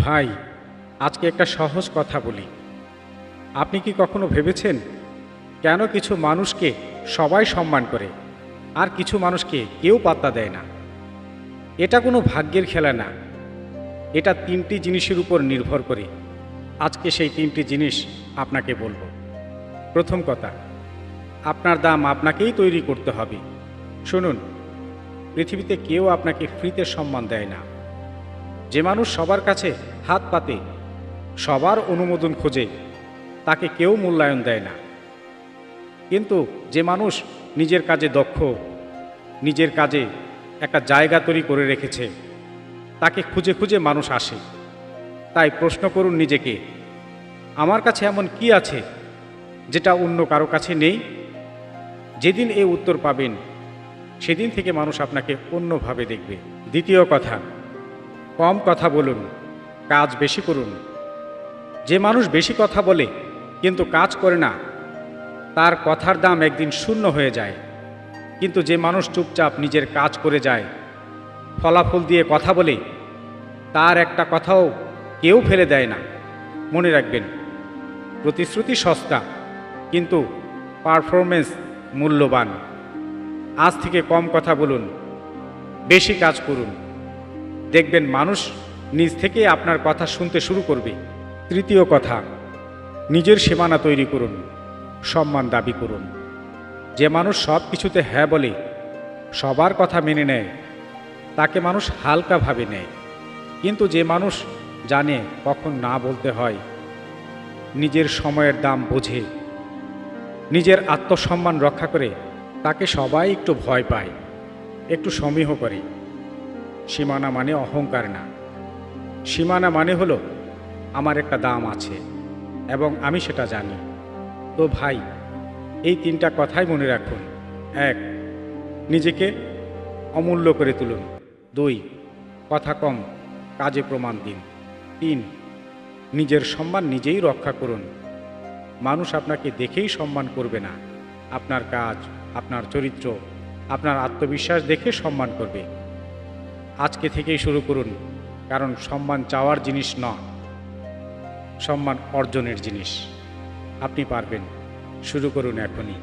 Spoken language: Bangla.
ভাই, আজকে একটা সহজ কথা বলি। আপনি কি কখনো ভেবেছেন কেন কিছু মানুষকে সবাই সম্মান করে আর কিছু মানুষকে কেউ পাত্তা দেয় না? এটা কোনো ভাগ্যের খেলা না, এটা তিনটি জিনিসের উপর নির্ভর করে। আজকে সেই তিনটি জিনিস আপনাকে বলবো। প্রথম কথা, আপনার দাম আপনাকেই তৈরি করতে হবে। শুনুন, পৃথিবীতে কেউ আপনাকে ফ্রিতে সম্মান দেয় না। যে মানুষ সবার কাছে হাত পাতে, সবার অনুমোদন খোঁজে, তাকে কেউ মূল্যায়ন দেয় না। কিন্তু যে মানুষ নিজের কাজে দক্ষ, নিজের কাজে একটা জায়গা তৈরি করে রেখেছে, তাকে খুঁজে খুঁজে মানুষ আসে। তাই প্রশ্ন করুন নিজেকে, আমার কাছে এমন কি আছে যেটা অন্য কারো কাছে নেই? যেদিন এই উত্তর পাবেন, সেদিন থেকে মানুষ আপনাকে অন্যভাবে দেখবে। দ্বিতীয় কথা, কম কথা বলুন, কাজ বেশি করুন। যে মানুষ বেশি কথা বলে কিন্তু কাজ করে না, তার কথার দাম একদিন শূন্য হয়ে যায়। কিন্তু যে মানুষ চুপচাপ নিজের কাজ করে যায়, ফলাফল দিয়ে কথা বলে, তার একটা কথাও কেউ ফেলে দেয় না। মনে রাখবেন, প্রতিশ্রুতি সস্তা, কিন্তু পারফরমেন্স মূল্যবান। আজ থেকে কম কথা বলুন, বেশি কাজ করুন। দেখবেন মানুষ নিজ থেকে আপনার কথা শুনতে শুরু করবে। তৃতীয় কথা, নিজের সীমানা তৈরি করুন, সম্মান দাবি করুন। যে মানুষ সব কিছুতে হ্যাঁ বলে, সবার কথা মেনে নেয়, তাকে মানুষ হালকাভাবে নেয়। কিন্তু যে মানুষ জানে কখন না বলতে হয়, নিজের সময়ের দাম বোঝে, নিজের আত্মসম্মান রক্ষা করে, তাকে সবাই একটু ভয় পায়, একটু সমীহ করে। সীমানা মানে অহংকার না, সীমানা মানে হলো আমার একটা দাম আছে এবং আমি সেটা জানি। তো ভাই, এই তিনটা কথাই মনে রাখুন। 1, নিজেকে অমূল্য করে তুলুন। 2, কথা কম, কাজে প্রমাণ দিন। 3, নিজের সম্মান নিজেই রক্ষা করুন। মানুষ আপনাকে দেখেই সম্মান করবে না, আপনার কাজ, আপনার চরিত্র, আপনার আত্মবিশ্বাস দেখে সম্মান করবে। আজকে থেকেই শুরু করুন, কারণ সম্মান চাওয়ার জিনিস নয়, সম্মান অর্জনের জিনিস। আপনি পারবেন, শুরু করুন এখনই।